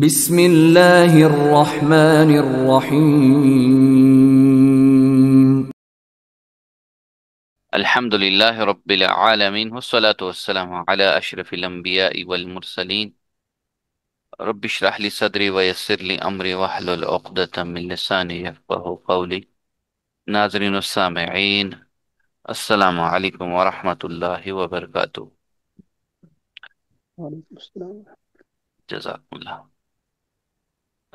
بسم اللہ الرحمن الرحیم. الحمد لله رب العالمين والصلاة والسلام على أشرف الأنبياء والمرسلين. رب اشرح لي صدري ويسر لي أمري واحلل عقدة من لساني يفقهوا قولي. ناظرين السامعين، السلام عليكم ورحمة الله وبركاته. وعلیکم السلام. جزاكم الله.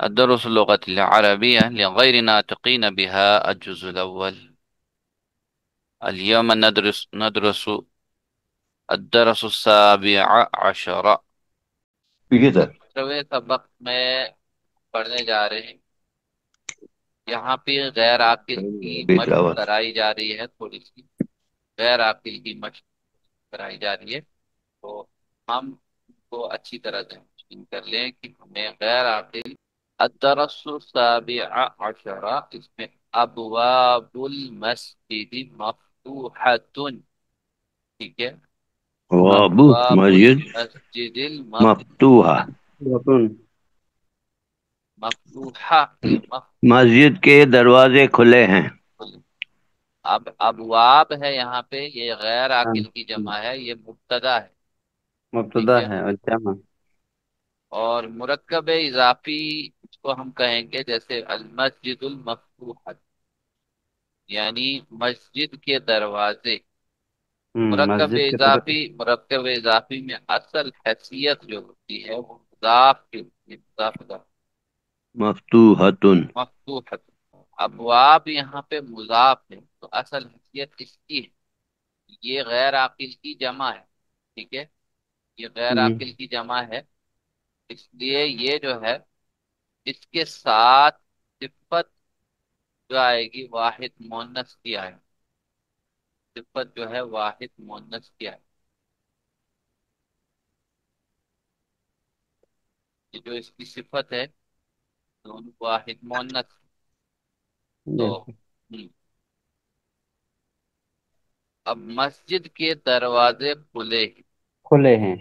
الدرس اللغة العربية لغير ناطقين بها الجزء الأول. اليوم ندرس الدرس السابع عشر. كده. 17ویں سبق میں پڑھنے جا رہے ہیں. یہاں پہ غیر عاقل کی بيت مشق الأول. کرائی جا رہی ہے، تھوڑی سی غیر عاقل کی مشق کرائی جا رہی ہے. تو ہم کو اچھی طرح تحسین کر لیں کہ ہمیں غیر عاقل. الدرس السابع عشر، اس میں ابواب المسجد مفتوحة. ٹھیک ہے، وابو ابواب مسجد المسجد مفتوحة. مفتوحہ یہ مسجد کے دروازے کھلے ہیں. اب ابواب ہے یہاں پہ، یہ غیر عاقل کی جمع ہے، یہ مبتدا ہے. ٹھیک مبتدا ہے، ہے اور جمع. اور مرکب اضافی اس کو ہم کہیں گے جیسے المسجد المفتوحہ، یعنی مسجد کے دروازے. مسجد کے طرف. مرکب اضافی میں اصل حیثیت جو ہوتی ہے وہ مضاف کی ہوتی ہے، مضاف اضافی. مفتوحة. مفتوحہ، ابواب یہاں پہ مضاف ہے تو اصل حیثیت اس کی ہے. یہ غیر عاقل کی جمع ہے. ٹھیک ہے، یہ غیر عاقل کی جمع ہے، اس لیے یہ جو ہے اس کے ساتھ صفت جو آئے گی واحد مؤنث کی آئے گی. صفت جو ہے واحد مؤنث کی آئے گی. یہ جو اس کی صفت ہے دونوں واحد مؤنث. تو اب مسجد کے دروازے کھلے ہیں، کھلے ہیں.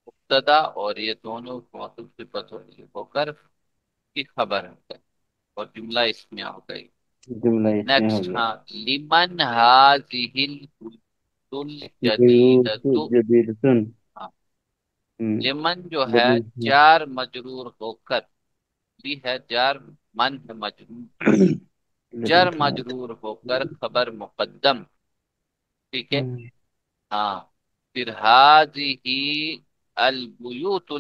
مبتدا اور یہ دونوں موصوف صفت ہو کر کی خبر ہے اور جملہ اس میں ہو گئی. جملہ اس میں ہو نیکسٹ، گیا. ہاں، لمن هذه بیوت الجدیدۃ. جدیدتن. ہاں، لمن جو ہے لمن جار مجرور ہو کر بھی ہے، جار من ہے مجرور، جر مجرور ہو کر خبر مقدم. ٹھیک ہے، ہاں. پھر هذه البیوت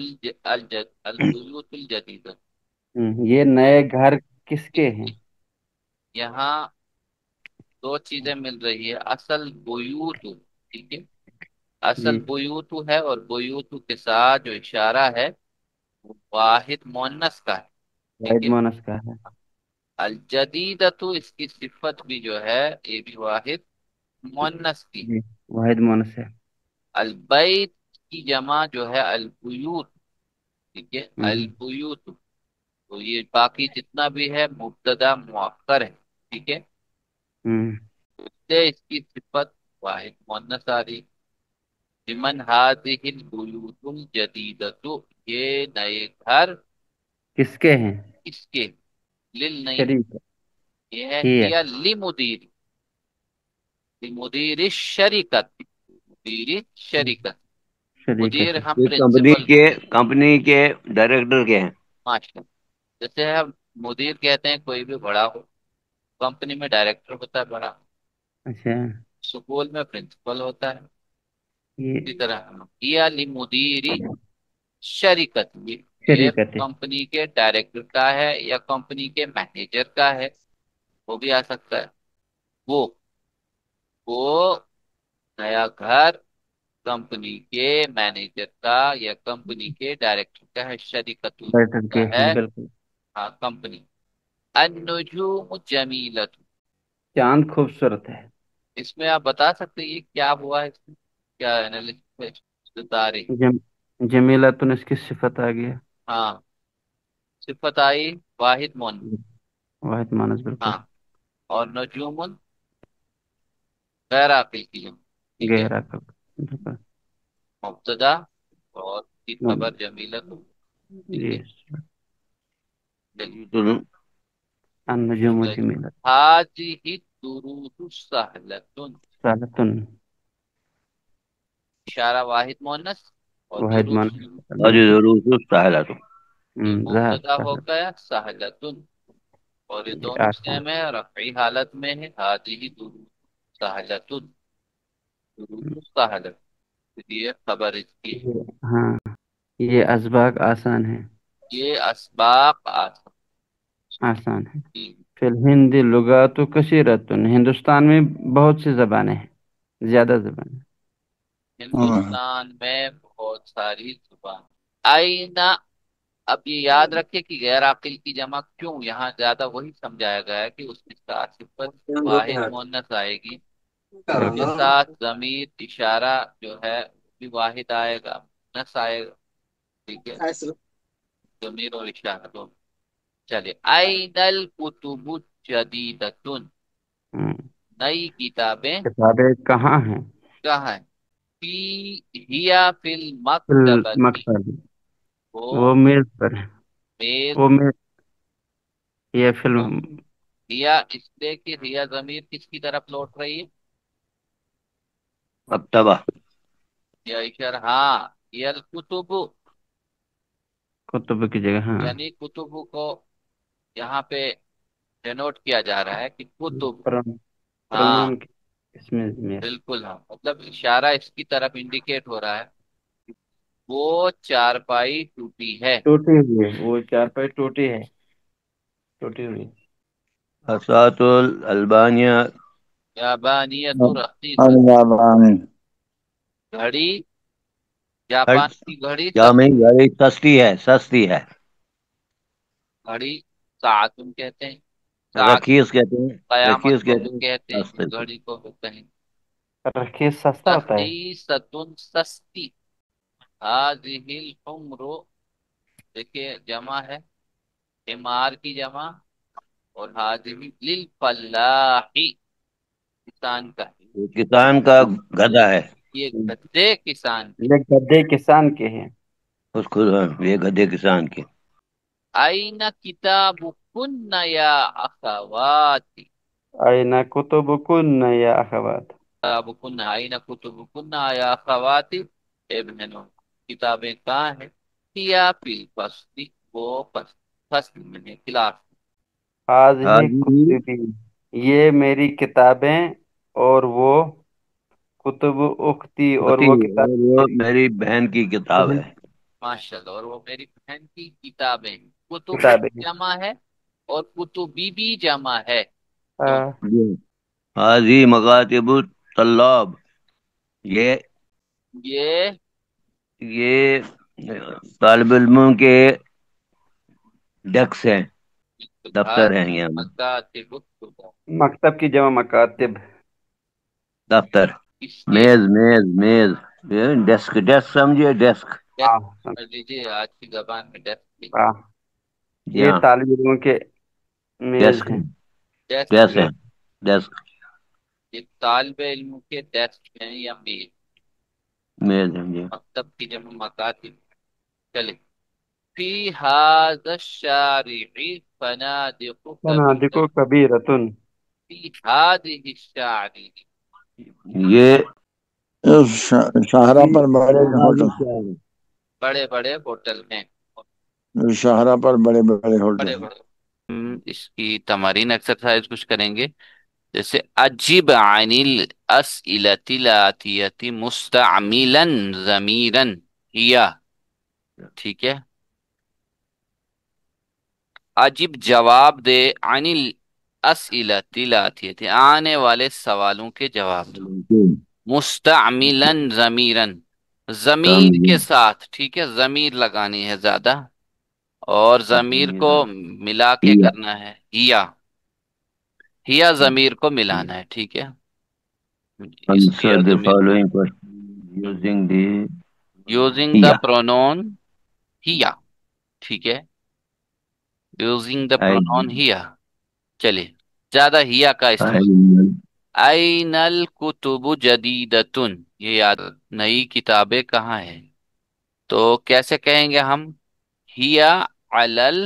الجدیدہ. یہ نئے گھر کس کے ہیں؟ یہاں دو چیزیں مل رہی ہے، اصل بیوت. ٹھیک ہے، اصل جی، بیوت ہے اور بیوت کے ساتھ جو اشارہ ہے وہ واحد مؤنث کا ہے. ٹھیک واحد ہے، مونس کا ہے. الجدیدۃ اس کی صفت بھی جو ہے یہ بھی واحد مؤنث کی. جی، واحد مونس ہے. البیت کی جمع جو ہے البیوت. ٹھیک ہے، البیوت. تو یہ باقی جتنا بھی ہے مبتدا مؤخر ہے. ٹھیک ہے، سے اس کی صفت واحد مؤنث آ رہی. لمن هذه البیوت الجدیدۃ، یہ نئے گھر کس کے ہیں؟ کس کے. لل نہیں، شریک. یہ ہے ہی ہے. ہی لمدیر، لمدیر الشریکت، مدیر شریکت. مدیر شریکت. ہم یہ پرنسپل کمپنی کے ڈائریکٹر کے ہیں. ماسٹر. جیسے ہم مدیر کہتے ہیں کوئی بھی بڑا ہو، کمپنی میں ڈائریکٹر ہوتا ہے بڑا، اچھا، سکول میں پرنسپل ہوتا ہے. یہ اسی طرح یا لمدیری شریکت، یہ شریکت ہے. کمپنی کے ڈائریکٹر کا ہے یا کمپنی کے مینیجر کا ہے، وہ بھی آ سکتا ہے. وہ وہ نیا گھر کمپنی کے مینیجر کا یا کمپنی کے ڈائریکٹر کا ہے. شریکت ڈائریکٹر کا کے ہیں، ہے، بالکل. ہاں، کمپنی. النجوم جمیلت، چاند خوبصورت ہے. اس میں آپ بتا سکتے ہیں یہ کیا ہوا ہے، اس میں کیا انالیسس بتا رہی. جمیلتن اس کی صفت آ گیا. ہاں، صفت آئی واحد مون. واحد مانس، بالکل. ہاں، اور نجوم غیر عاقل کی جمع. ٹھیک ہے، گہرا کر، بالکل. مبتدا اور کی خبر جمیلت. ٹھیک ہے، یس. النجوم جمیلۃ هذه الدروس سهلة. سہلۃ اشارہ واحد مونس اور واحد دروس اور معنی ضرور سہلت یہ ظاہر مبتدا ہو سہلۃ گیا سہلتن، اور یہ یہ دونوں آسان سیم ہے، رفعی حالت میں ہے، هذه دروس سهلتن، دروس سهلت، یہ خبر اس کی ہے، ہاں یہ اسباق آسان ہے یہ اسباق آسان ہے آسان. فی الہند لغات کثیرۃ ہندوستان میں بہت سی زبانیں ہیں زیادہ زبانیں ہندوستان میں بہت ساری زبان. آئینہ، اب یہ یاد رکھے کہ غیر عاقل کی جمع کیوں یہاں زیادہ وہی سمجھایا گیا ہے کہ اس کے ساتھ صفت واحد مونث آئے گی، اس کے ساتھ ضمیر اشارہ جو ہے وہ بھی واحد آئے گا، مونث آئے گا. ٹھیک ہے، ضمیر اور اشارہ دونوں. چلیے، این الکتب جدیدتن، ہوں، نئی کتابیں کتابیں کہاں ہیں کہاں ہیں؟ فی ہیا فی فی المکتبتی، المکتب وہ وہ میز پر ہے میز. وہ میز یہ تو فلم ہیا اس لیے کہ ہیا ضمیر کس کی طرف لوٹ رہی ہے؟ مکتبہ یا اشارہ، ہاں، یہ الکتب، کتب کی جگہ ہاں یعنی کتب کو یہاں پہ ڈینوٹ کیا جا رہا ہے کہ کتب. ہاں پرونون اس میں ضمیر بالکل، ہاں، مطلب اشارہ اس کی طرف انڈیکیٹ ہو رہا ہے، وہ چارپائی ٹوٹی ہے. ٹوٹی ہوئی ہے وہ چارپائی ٹوٹی ہے ٹوٹی ہوئی اسات البانیہ یابانیت رخیصت، اليابان گھڑی، جاپان کی گھڑی جامع سستی، گھڑی سستی ہے گھڑی ساعتن کہتے ہیں، ساعت رخیص کہتے ہیں قیامت رخیص کو بھی کہتے ہیں کہتے ہیں، سستے کو گھڑی کو بھی کہیں. رخیص سستا ہوتا ہے رخیصتن سستی. هذه الحمر، دیکھیے جمع ہے، حمار کی جمع، اور هذه للفلاحی، کسان کا ہے. یہ کسان کا گدھا ہے یہ گدے کسان کے. یہ گدے کسان کے ہیں اس کو یہ گدھے کسان کے آئین کتابکن یا اخواتی، آئینہ کتبکن یا اخوات کتابکن آئین کتبکن یا اخواتی، اے بہنوں کتابیں کہاں ہیں؟ کیا فی الفصل، وہ فصل میں ہے، کلاس. هذه حاضری کتبی یہ میری کتابیں اور وہ کتب اختی اور ہوتی وہ اور کتاب وہ میری میری بہن کی کتاب بہن ہے ماشاء اللہ، اور وہ میری بہن کی کتابیں ہیں. کتب کتابیں ہیں جمع ہے اور کتبی بھی جمع ہے، دونوں. جی حاضی مکاتب الطلاب یہ یہ یہ طالب علموں کے ڈیسک ہیں دفتر ہیں یہاں مکاتب الطلاب، مکتب کی جمع مکاتب دفتر اس کی میز یہ ڈیسک سمجھیے ڈیسک ڈیسک کر دیجیے، آج کی زبان میں ڈیسک کی آہ، جی یہ ہاں طالب علموں کے میز ڈیسک ہیں ڈیسک، ڈیسک ہے ڈیسک یہ طالب علم کے ڈیسک ہیں یا میز. میز ہیں جی مکتب کی جمع مکاتب. چلے، فی هذا الشارع فنادق فنادق کبیرۃ، کبیرتن فی هذه الشارع، یہ شاہراہ پر بڑے ہوٹل بڑے بڑے ہوٹل ہیں، شاہراہ پر بڑے بڑے ہوٹل بڑے بڑے. اس کی تمارین ایکسرسائز کچھ کریں گے، جیسے عجیب عن الاسئلۃ الاتیۃ مستعملا ضمیرا ہیا. ٹھیک ہے، عجیب جواب دے عن الاسئلۃ الاتیۃ، آنے والے سوالوں کے جواب دو. مستعملا ضمیرا، ضمیر کے ساتھ، ٹھیک ہے، ضمیر لگانی ہے زیادہ، اور ضمیر کو ملا کے کرنا ہے، ہیا ضمیر کو ملانا ہے. ٹھیک ہے، اس answer ہیا the ضمیر کو following question using the using the yeah pronoun ہیا. ٹھیک ہے، یوزنگ دا I پرونون ہیا. چلے، زیادہ ہیا کا استعمال. این الکتب جدیدتن، یہ یاد، نئی کتابیں کہاں ہیں؟ تو کیسے کہیں گے ہم؟ ہیا علل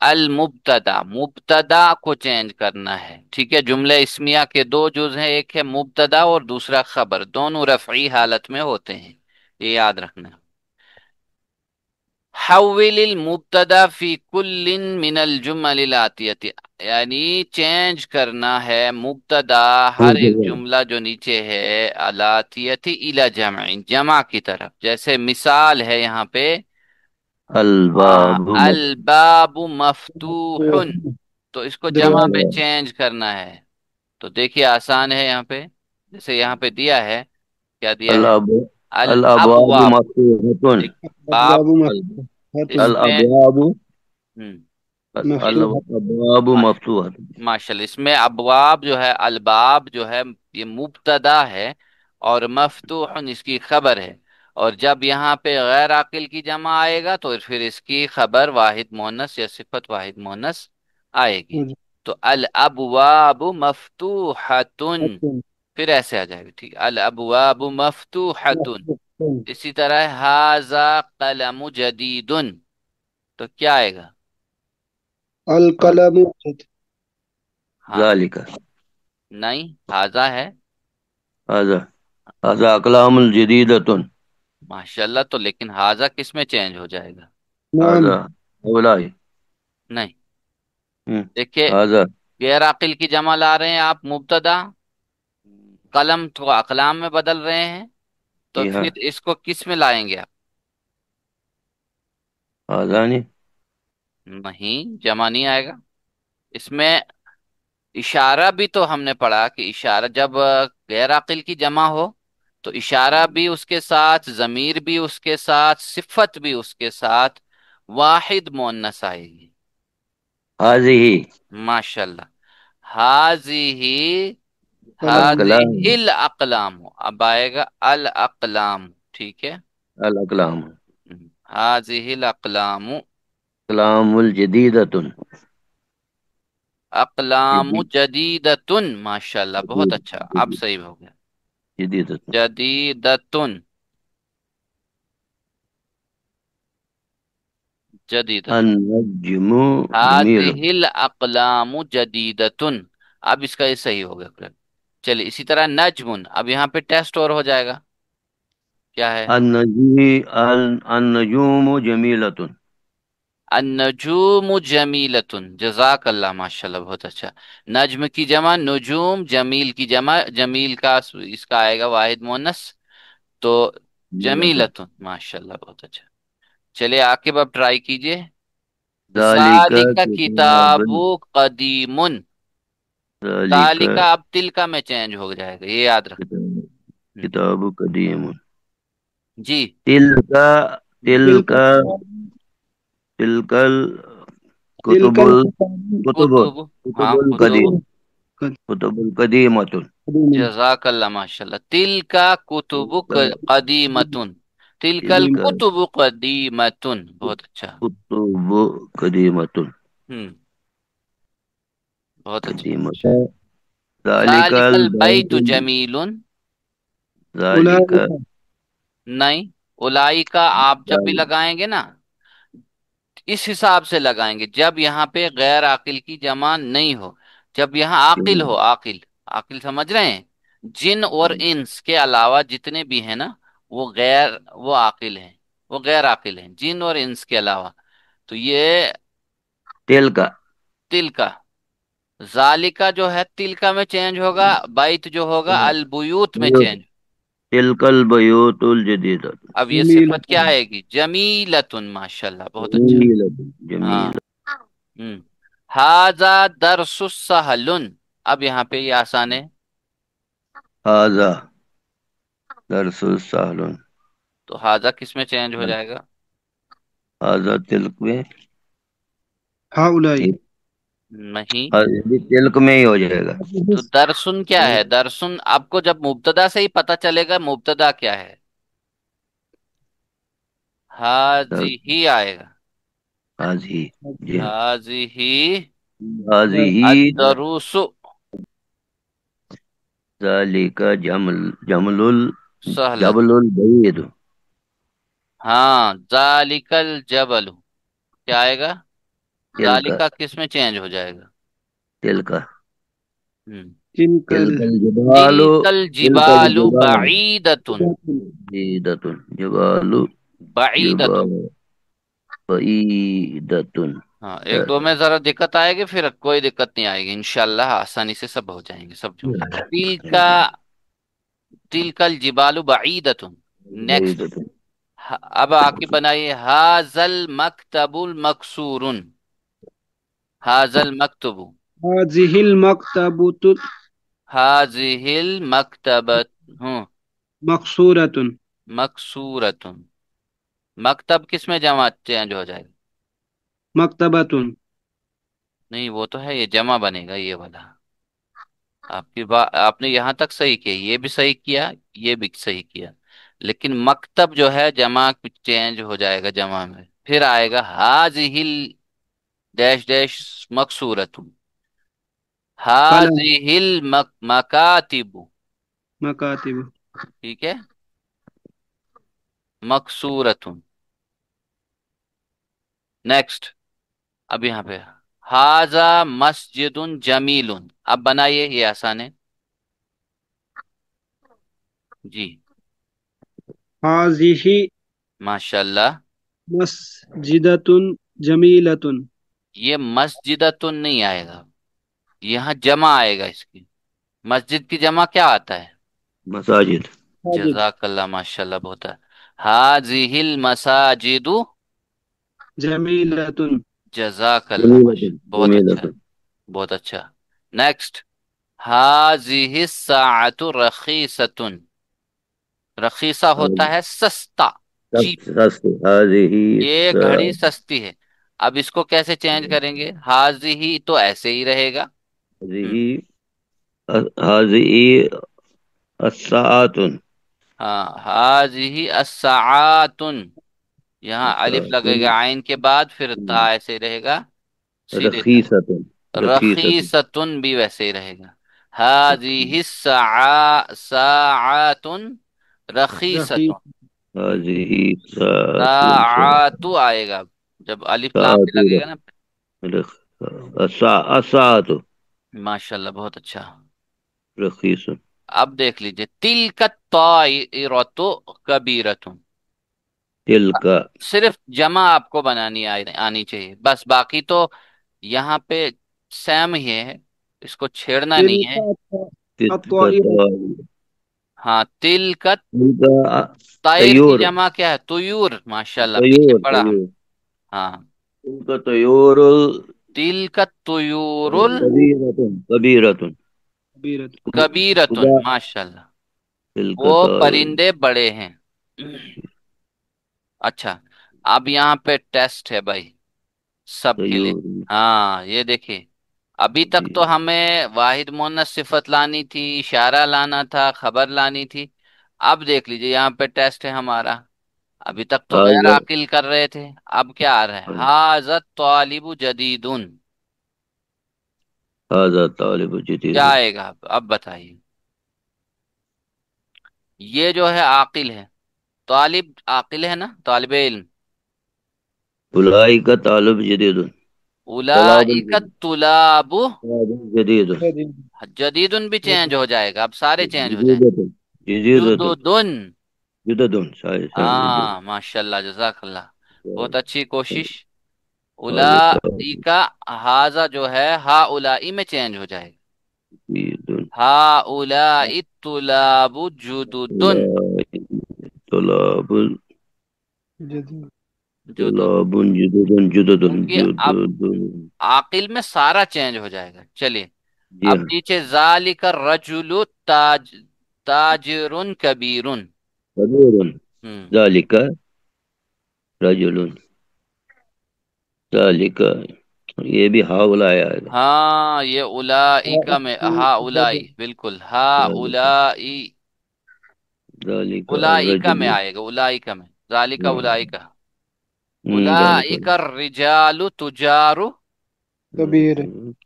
المبتدا، مبتدا کو چینج کرنا ہے، ٹھیک ہے؟ جملہ اسمیہ کے دو جز ہیں، ایک ہے مبتدا اور دوسرا خبر، دونوں رفعی حالت میں ہوتے ہیں، یہ یاد رکھنا۔ حول المبتدا فی کل من الجمل الاتیہ، یعنی چینج کرنا ہے مبتدا ہر ایک جملہ جو نیچے ہے الاتیہ الی جمع، جمع کی طرف۔ جیسے مثال ہے یہاں پہ الباب الباب مفتوح، تو اس کو جمع دروازہ میں چینج کرنا ہے۔ تو دیکھیے آسان ہے یہاں پہ، جیسے یہاں پہ دیا ہے، کیا دیا ہے؟ الاب الابواب الابواب، مفتوحۃ ایک باب، ابواب مفتوحۃ اس میں الابواب ہم، مفتوحۃ الابواب مفتوحۃ ماشاء اللہ، اس میں ابواب جو ہے، الباب جو ہے یہ مبتدا ہے، اور مفتوح اس کی خبر ہے، اور جب یہاں پہ غیر عاقل کی جمع آئے گا تو پھر اس کی خبر واحد مؤنث یا صفت واحد مؤنث آئے گی۔ تو الابواب مفتوحۃ، پھر ایسے آ جائے گا، ٹھیک ہے؟ الابواب مفتوحۃ۔ اسی طرح ھذا قلم جدید، تو کیا آئے گا؟ القلم ہاں، ذالک نہیں، ھذا ہے، هذا هذا اقلام الجدیدۃ ماشاءاللہ، تو لیکن ھذا کس میں چینج ہو جائے گا؟ نعم هذا اولائی نہیں، دیکھیے هذا غیر عاقل کی جمع لا رہے ہیں آپ، مبتدا قلم تو اقلام میں بدل رہے ہیں، تو یہ پھر اس کو کس میں لائیں گے آپ؟ هذانی نہیں، جمع نہیں آئے گا اس میں۔ اشارہ بھی تو ہم نے پڑھا کہ اشارہ جب غیر عاقل کی جمع ہو تو اشارہ بھی اس کے ساتھ، ضمیر بھی اس کے ساتھ، صفت بھی اس کے ساتھ، واحد مؤنث آئے گی۔ هذه ماشاءاللہ، ہاذہ، قلم الاقلام ہاذہ الاقلام، اب آئے گا الاقلام، ٹھیک ہے؟ الاقلام ہاذہ الاقلام، اقلام الجدیدۃ اقلام جدید جدیدتن، ماشاءاللہ بہت اچھا، اب جدید صحیح ہو گیا، جدیدۃ جدیدتن، جدیدتن، النجم جمیل هذه الاقلام جدیدتن، اب اس کا یہ صحیح ہو گیا۔ چلیے اسی طرح نجم، اب یہاں پہ ٹیسٹ اور ہو جائے گا، کیا ہے؟ النجوم جمیلۃ النجوم جمیلتن، جزاک اللہ، ماشاءاللہ بہت اچھا۔ نجم کی جمع نجوم، جمیل کی جمع جمیل کا اس کا آئے گا واحد مؤنث، تو جمیلۃ جمیلتن، ماشاءاللہ بہت اچھا۔ چلیے عاقب اب ٹرائی کیجئے۔ ذالک ذالک کتاب کتاب قدیم، ذالک ذالک اب تلک میں چینج ہو جائے گا، یہ یاد رکھ۔ کتاب کتاب قدیم جی، تلک تلك تلک تلک تلك الکتب الكتاب کتب کتب، کتب ہاں کتب، القدیم کتب القدیمۃ قديم جزاک اللہ، ماشاءاللہ، تلک کتب قدیمتن، تلک تلک الکتب قدیمتن، بہت اچھا، کتب قدیمۃ ہوں، بہت اچھا۔ قدیمۃ ذالک ذالک البیت البیت جمیل، ذالک أولئك نہیں، اولائی کا آپ جب بھی لگائیں گے نا اس حساب سے لگائیں گے، جب یہاں پہ غیر عاقل کی جمع نہیں ہو، جب یہاں عاقل ہو، عاقل، عاقل سمجھ رہے ہیں؟ جن اور انس کے علاوہ جتنے بھی ہیں نا وہ عاقل ہیں، وہ غیر عاقل ہیں، جن اور انس کے علاوہ، تو یہ تلک تلکا، ذالکا جو ہے تلکا میں چینج ہوگا، بیت جو ہوگا البیوت میں چینج۔ تلک البیوت الجدیدۃ اب یہ جميلة صفت کیا آئے گی؟ جمیلتن، ماشاءاللہ بہت اچھا، جمیلۃ ہاں، جمیل ہاذا درس سہل، اب یہاں پہ یہ آسان ہے، ھذا درس سہل تو ہاذا کس میں چینج ہو جائے گا؟ ھذا تلک میں هؤلاء نہیں، تلک میں ہی ہو جائے گا تو درسن کیا ہے؟ درسن آپ کو جب مبتدا سے ہی پتا چلے گا مبتدا کیا ہے، حاضی ہی آئے گا، حاضی جی حاضی ہی حاضی الدروس، ذالک جمل سہلت، جبل البعید ہاں، ذالک الجبل، کیا آئے گا؟ تلك ذالکا کس میں چینج ہو جائے گا؟ تلك ہم، تلك تلك الجبال تلک تلك الجبال الجبال بعیدۃ، بعيدة جبال بعیدۃ. جبال بعيدة ہاں ایک دو میں ذرا دقت آئے گی، پھر کوئی دقت نہیں آئے گی انشاءاللہ، آسانی سے سب ہو جائیں گے سب جو. تلکا تلک الجبال بعیدۃ. نیکسٹ. بعيدة اب آگے بنائیے حاذل مکتب المکسور، حاذل مکتب، هذه المكتبة حاذہ المکتبۃ، ہوں، مقصورة. مکسورۃ. مکتب کس میں جمع چینج ہو جائے گا؟ مکتبة. نہیں وہ تو ہے، یہ جمع بنے گا یہ والا. آپ کی بات آپ نے یہاں تک صحیح کیا، یہ بھی صحیح کیا، یہ بھی صحیح کیا، لیکن مکتب جو ہے جمع چینج ہو جائے گا جمع میں، پھر آئے گا حاذہ ڈیش ڈیش مکسورۃ، قلم. حاذہ المکاتب. مکاتب. ٹھیک ہے، مکسورۃ. نیکسٹ. اب یہاں پہ حاذا مسجد جمیل، اب بنائیے، یہ آسان ہے جی. هذه ماشاء اللہ. مسجدة جميلة. یہ مسجدتن نہیں آئے گا، یہاں جمع آئے گا اس کی. مسجد کی جمع کیا آتا ہے؟ مساجد مساجد. جزاک اللہ، ماشاء اللہ، بہت ہے. حاذہ المساجد، جميلة. جزاک اللہ، جميلة ماشاء بہت اچھا، جميلة بہت اچھا. نیکسٹ. حاذہ الساعۃ رخیصۃ، رخیصہ ہوتا ہے سستا، چیپ. هذه یہ گھڑی سستی ہے. اب اس کو کیسے چینج کریں گے؟ حاذہ تو ایسے ہی رہے گا. ہم، هذه هذه الساعات ہاں حاذہ الساعات، یہاں الف الساعات لگے گا عین کے بعد، پھر تا ایسے رہے گا سیدھے طرح. رخيصة رخيصة رخیصتن بھی ویسے ہی رہے گا. حاذہ ساعات رخيص. رخیصتن. هذه ساعات ساعات آئے گا جب الف لام ساعات پہ لگے گا نا. الساعات ماشاء اللہ، بہت اچھا. رخيص اب دیکھ لیجئے تلک الطائرۃ کبیرۃ، تلك صرف جمع آپ کو بنانی آنی چاہیے بس، باقی تو یہاں پہ سیم ہی ہے، اس کو چھیڑنا نہیں ہے. تلك تلك الطائرة. ہاں تلکت. تلك طائر کی طيور جمع کیا ہے؟ طیور. ماشاء اللہ، پیچھے طيور پڑا ہم. طيور ہاں تلك طيور تلکت طیور كبيرة كبيرة. کبیرتن، خدا ماشاء اللہ، تلك وہ طائر پرندے بڑے ہیں. اچھا، اب یہاں پہ ٹیسٹ ہے بھائی سب کے لیے. طيور ہاں یہ دیکھیے، ابھی تک تو ہمیں واحد مؤنث صفت لانی تھی، اشارہ لانا تھا، خبر لانی تھی. اب دیکھ لیجئے یہاں پہ ٹیسٹ ہے ہمارا. ابھی تک تو غیر هذا عاقل کر رہے تھے، اب کیا آ رہا ہے؟ حاذا طالب جدیدن. هذا طالب کیا جديد آئے گا اب بتائیے؟ یہ جو ہے عاقل ہے، طالب عاقل ہے نا، طالب علم. أولئك طالب جديد طلاب اولئک الطلاب. جديد جدیدن بھی چینج ہو جائے گا، اب سارے چینج ہو جائیں جديدة گے. جديدة جددن. جدد صحيح صحيح جدد ہاں ماشاء اللہ، جزاک اللہ، بہت اچھی کوشش. هذا اولئک، ہاذا جو ہے ہا اولائی میں چینج ہو جائے گا. جديد ہا اولائی الطلاب جددن. طلاب جديد. جدد، طلاب جدد جدد کیونکہ اب جدد عاقل میں سارا چینج ہو جائے گا. چلیے جی اب ہاں نیچے ذالک الرجل تاجر کبیر. كبير ذلك رجل ذلك یہ بھی ہاؤلا آئے گا ہاں یہ اولائک میں، ہا اولائی، بالکل ہا اولائی. ذلك اولائکا میں الرجل آئے گا، اولائکا میں، ذالکا اولائکا. ذلك اولائک الرجال تجار كبير.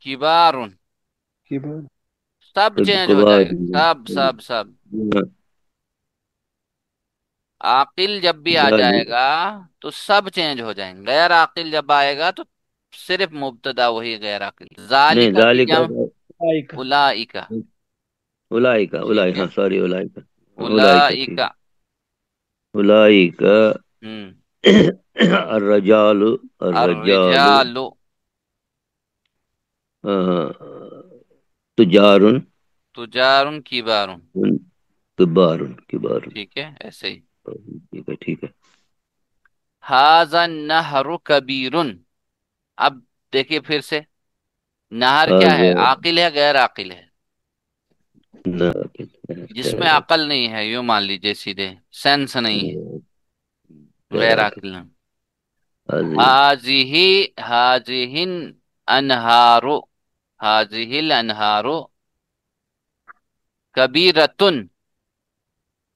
کبار. كبار. سب چینج ہو کبار جائے گا، سب سب سب. عاقل جب بھی آ جائے ذلك گا تو سب چینج ہو جائیں گے، غیر عاقل جب آئے گا تو صرف مبتدا وہی غیر عاقل. نہیں، ذالکا کی ذالک جمع اولئک اولائکا. اولئک، ٹھیک ہے. ہاں سوری، اولئک. اولئک ٹھیک اولائکا. ہے. اولئک ہوں. الرجال. الرجال الرجال. تجار. تجارن کبارن. کبار. کبار. ٹھیک ہے ایسے ہی. ٹھیک ہے، ٹھیک ہے. ھذا النہر کبیرن. اب دیکھیے پھر سے، نہر کیا ہے؟ هذا عاقل ہے غیر عاقل ہے؟ ناقل. جس میں عقل نہیں ہے، یوں مان لیجیے سیدھے، سینس نہیں ہے، غیر عاقل نہیں. هذه هذه هذه الانہار. هذه الانہار کبیرتن.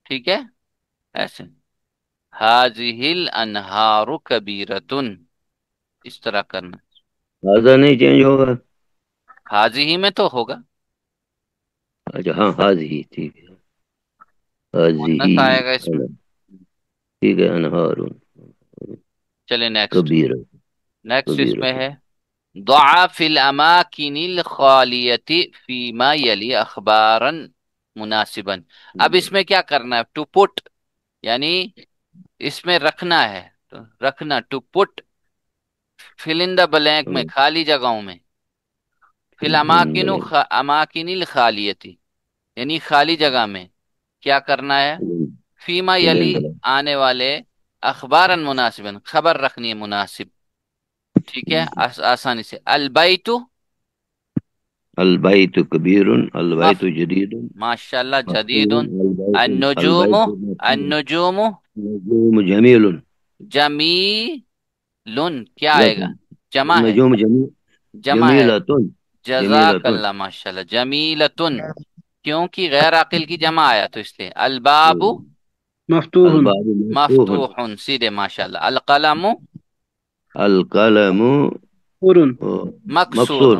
ٹھیک ہے ایسے. هذه الانہار کبیرتن، اس طرح کرنا. هذا نہیں چینج ہوگا. هذه میں تو ہوگا، اچھا ہاں، هذه ٹھیک ہے. مؤنث آئے گا اس میں. هذه ٹھیک ہے. انہار چلے نیکسٹ. کبیر. نیکسٹ اس کبیر. میں ہے ضع فی الاماکن الخالیت فیما یلی اخبارا مناسبا. اب اس میں کیا کرنا ہے؟ ٹو پٹ، یعنی اس میں رکھنا ہے، تو رکھنا to put full in the blank میں، خالی جگہوں میں. فی الاماکن اماکن الخالیتی، یعنی خالی جگہ میں کیا کرنا ہے؟ فیما یلی آنے والے اخبارا مناسبا، خبر رکھنی ہے مناسب. ٹھیک ہے آسانی سے. البیت البیت کبیر. البیت مف جدید. ماشاء اللہ جدید. مفتوح. البیت. النجوم البیت مفتوح. النجوم نجوم جمیل. جمیل. کیا آئے گا؟ جمع ہے، نجوم جمیل. جمع ہے. جمیلۃ. جزاک جمیلۃ. اللہ ماشاء اللہ. جمیلتن، کیونکہ غیر عاقل کی جمع آیا تو اس لیے. الباب مفتوح الباب مفتوح. مفتوح، سیدھے ماشاء اللہ. القلم القلم پورن مکسور. مکسور.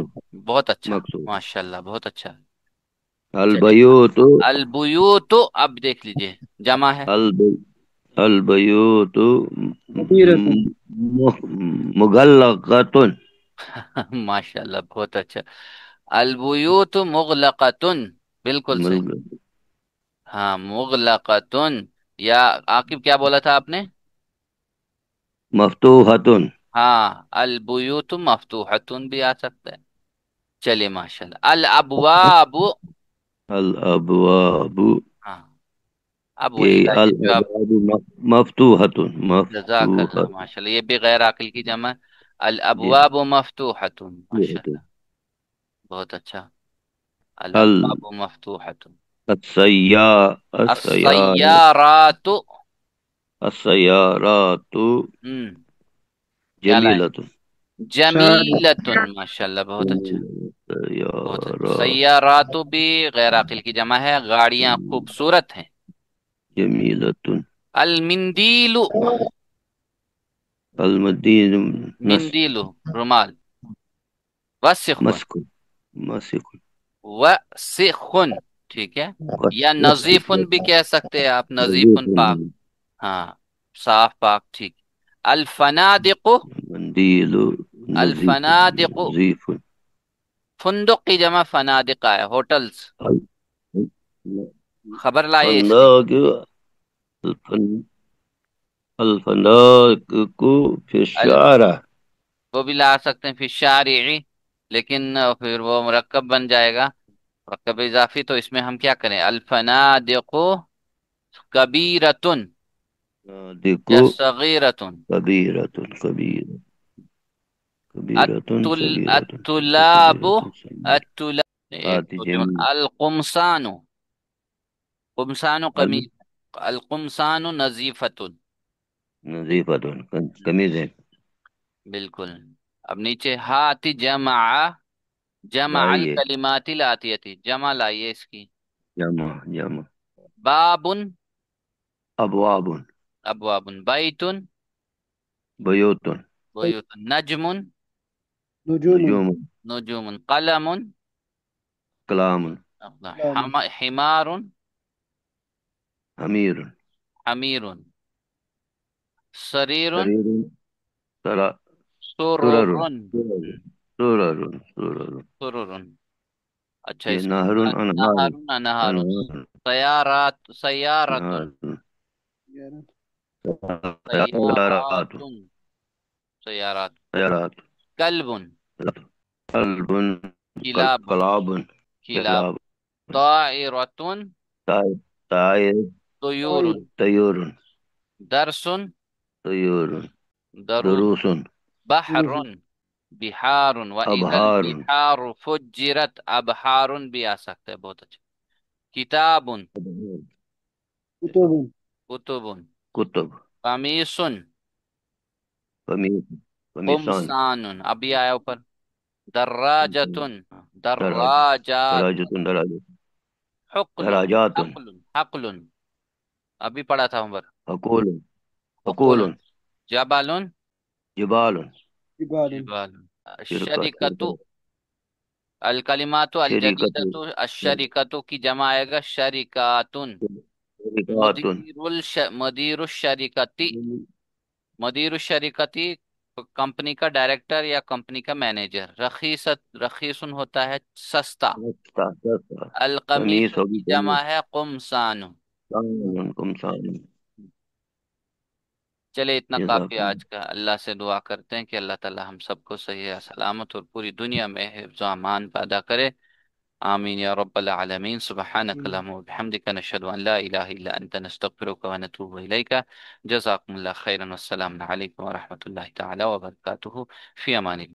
بہت اچھا مکسور. ماشاء اللہ، بہت اچھا. چلے. البیوت. البیوت اب دیکھ لیجئے جمع ہے. البیوت کبیرۃ مغلقۃ. ماشاء اللہ بہت اچھا. البیوت مغلقتن، بالکل صحیح. ہاں مغلقتن. یا عاقب کیا بولا تھا آپ نے؟ مفتوحۃ. ہاں البیوت مفتوحتن بھی آ سکتا ہے. چلیے ماشاء اللہ. الابواب. الابواب. ہاں اب وہی یہ لائیے جو آپ. الابواب مفتوحۃ. جزاک اللہ مفتوحۃ. ماشاء اللہ، یہ بھی غیر عاقل کی جمع. الابواب مفتوحتن ماشاء اللہ، بہت اچھا. الابواب مفتوحتن. السیارة. السیارات. السیارات کیا لائیں؟ جمیلۃ. شارع جمیلتن ماشاء اللہ بہت اچھا. بہت اچھا. سیارات سیارات بھی غیر عاقل کی جمع ہے، گاڑیاں خوبصورت ہیں. جمیلۃ. المندیل. المدین. مندیل رومال. وسخن. مسک. مسک. وسخن ٹھیک ہے. یا نظیفن بھی کہہ سکتے ہیں آپ، نظیفن پاک. ہاں صاف پاک ٹھیک. الفنادق. مندیل نظیف. الفنادق نظیف. فندق کی جمع فنادق ہے، ہوٹلز. خبر لائے اس کی. الفندق. الفندق فی الشارع. وہ بھی لا سکتے ہیں فی الشارع، لیکن پھر وہ مرکب بن جائے گا، مرکب اضافی. تو اس میں ہم کیا کریں؟ الفنادق کبیرتن یا دیکھو صغیرتن. کبیرۃ. کبیر. کبیرۃ صغیرۃ. الطلاب. الطلاب ایک آتی دو تین. جمیل. القمصان. قمصان قمیض. القمصان نظیفتن. نظیفۃ قمیض ہے. بالکل. اب نیچے ہاتھ جمع. جمع لائیے الکلمات الاتیتی، جمع لائیے اس کی. جمع. جمع. باب ابواب. ابواب. بیت بیوت. بیوت. نجم نجوم نجوم. نجوم. قلم کلام. کلام حمار امیر. حمیر. سریر سریر. سرا. سرر سررن سرر سرر سررن اچھا یہ اس کے نہر بعد انہار نہرن انہارن انہار سیارات سیارتن انہار سیارات سیاراتن سیارات سیارات کلبن قلب کلاب کلاب کلاب کلاب طائرتن طائر طیور طیور درس طیور دروس دروس بحر بحار وَإِذَا ابہار البحار فجرت ابحار بھی آ سکتا ہے بہت اچھا کتاب کتب کتب کتب قمیص قمیص قمیصان قمصان ابھی آیا اوپر دراجتن دراج دراجات دراجت دراجت حقل دراجات حقل حقل ابھی پڑھا تھا عمر حقول حقول حقول جبل جبال جبال جبال شرکت الشرکت الکلمات شریکت الجدیدۃ الشرکت کی جمع آئے گا شریکاتن شرکات مدیر الشرکتی مدیر الشرکتی کمپنی کا ڈائریکٹر یا کمپنی کا مینیجر رخیصن ہوتا ہے سستا القمیص قمیص ہوگی کی جمع ہے قمصان قمصان چلے اتنا کافی جزاکم آج کا اللہ سے دعا کرتے ہیں کہ اللہ تعالی ہم سب کو صحیح سلامت اور پوری دنیا میں حفظ و امان پیدا کرے آمین یا رب العالمین سبحانک اللہم و بحمدک نشہد ان لا الہ الا انت نستغفرک و نتوب الیک جزاکم اللہ خیرا والسلام علیکم ورحمۃ اللہ تعالی وبرکاتہ فی امان اللہ